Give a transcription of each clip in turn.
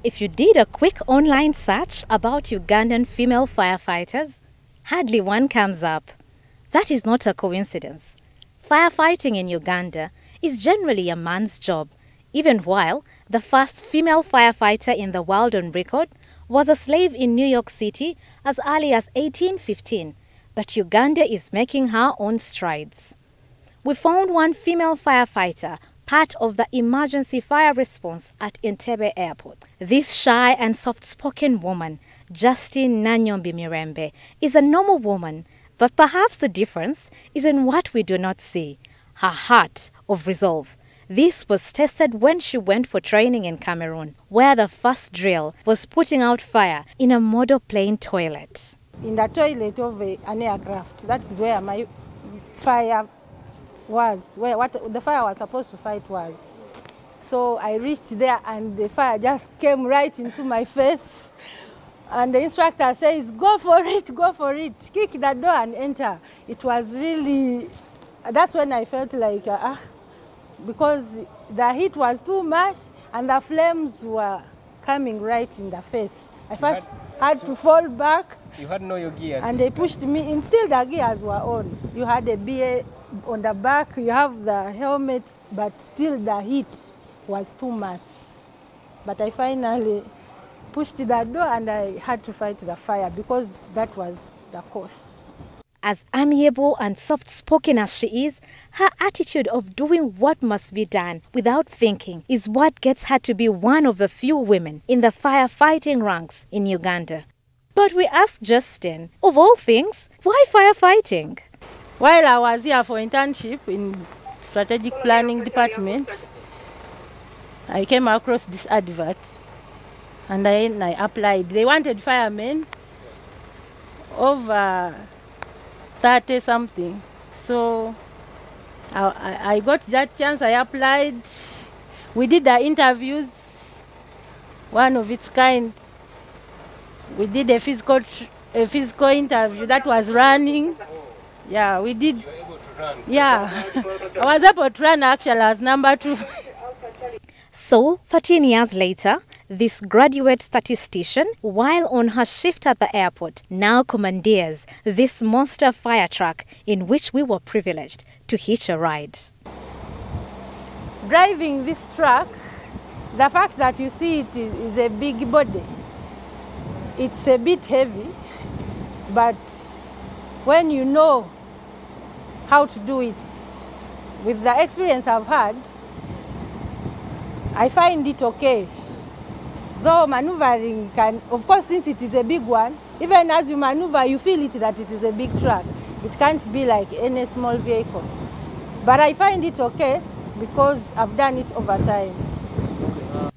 If you did a quick online search about Ugandan female firefighters, hardly one comes up. That is not a coincidence. Firefighting in Uganda is generally a man's job, even while the first female firefighter in the world on record was a slave in New York City as early as 1815. But Uganda is making her own strides. We found one female firefighter, part of the emergency fire response at Entebbe Airport. This shy and soft-spoken woman, Justine Nannyombi Mirembe, is a normal woman, but perhaps the difference is in what we do not see, her heart of resolve. This was tested when she went for training in Cameroon, where the first drill was putting out fire in a model plane toilet. In the toilet of an aircraft, that is where my fire was, where what the fire was supposed to fight was. So I reached there and the fire just came right into my face. And the instructor says, go for it, kick the door and enter. It was really, that's when I felt like, because the heat was too much and the flames were coming right in the face. I first had to fall back. You had no your gears. And they pushed me in, still the gears were on. You had a BA on the back, you have the helmet, but still the heat was too much. But I finally pushed the door and I had to fight the fire because that was the cause. As amiable and soft-spoken as she is, her attitude of doing what must be done without thinking is what gets her to be one of the few women in the firefighting ranks in Uganda. But we asked Justine, of all things, why firefighting? While I was here for internship in strategic planning department, I came across this advert and then I applied. They wanted firemen over 30 something. So I got that chance, I applied. We did the interviews, one of its kind. We did a physical interview that was running. Yeah, we did. Yeah, I was able to run actually as number 2. So, 13 years later, this graduate statistician, while on her shift at the airport, now commandeers this monster fire truck in which we were privileged to hitch a ride. Driving this truck, the fact that you see it is a big body. It's a bit heavy, but when you know how to do it, with the experience I've had, I find it okay. Though maneuvering can, of course, since it is a big one, even as you maneuver, you feel it that it is a big truck. It can't be like any small vehicle. But I find it okay because I've done it over time.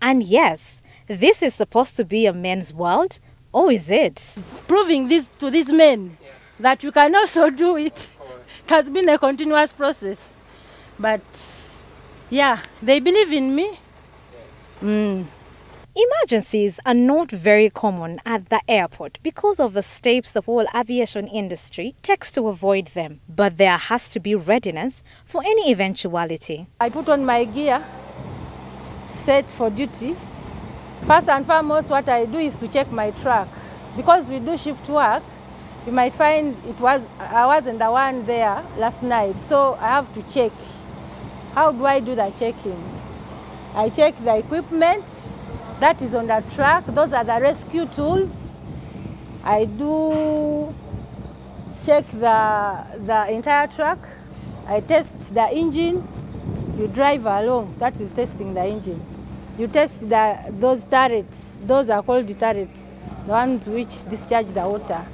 And yes, this is supposed to be a men's world, or is it? Proving this to these men that you can also do it. It has been a continuous process. But yeah, they believe in me. Emergencies are not very common at the airport because of the steps the whole aviation industry takes to avoid them. But there has to be readiness for any eventuality. I put on my gear, set for duty. First and foremost, what I do is to check my truck. Because we do shift work, you might find I wasn't the one there last night, so I have to check. How do I do the checking? I check the equipment that is on the truck. Those are the rescue tools. I do check the entire truck. I test the engine. You drive along, that is testing the engine. You test those turrets. Those are called the turrets, the ones which discharge the water.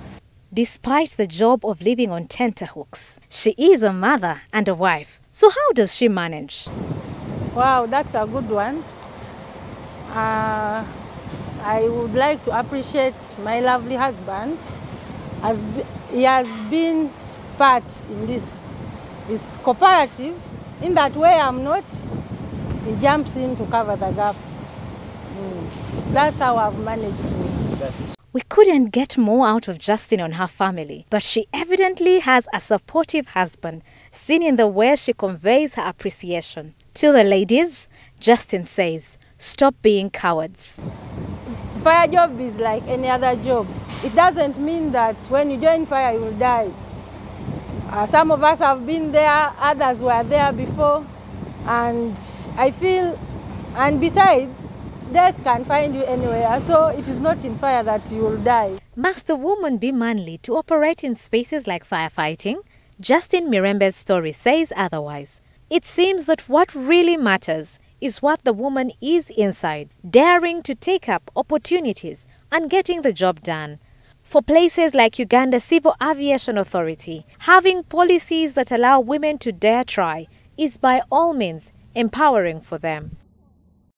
Despite the job of living on tenterhooks, she is a mother and a wife. So how does she manage? Wow, that's a good one. I would like to appreciate my lovely husband. He has been part in this. It's cooperative. In that way I'm not, he jumps in to cover the gap. That's how I've managed it. We couldn't get more out of Justine on her family, but she evidently has a supportive husband, seen in the way she conveys her appreciation. To the ladies, Justine says, stop being cowards. Fire job is like any other job. It doesn't mean that when you join fire you will die. Some of us have been there, others were there before, and I feel, and besides, death can find you anywhere, so it is not in fire that you will die. Must a woman be manly to operate in spaces like firefighting? Justine Mirembe's story says otherwise. It seems that what really matters is what the woman is inside, daring to take up opportunities and getting the job done. For places like Uganda Civil Aviation Authority, having policies that allow women to dare try is by all means empowering for them.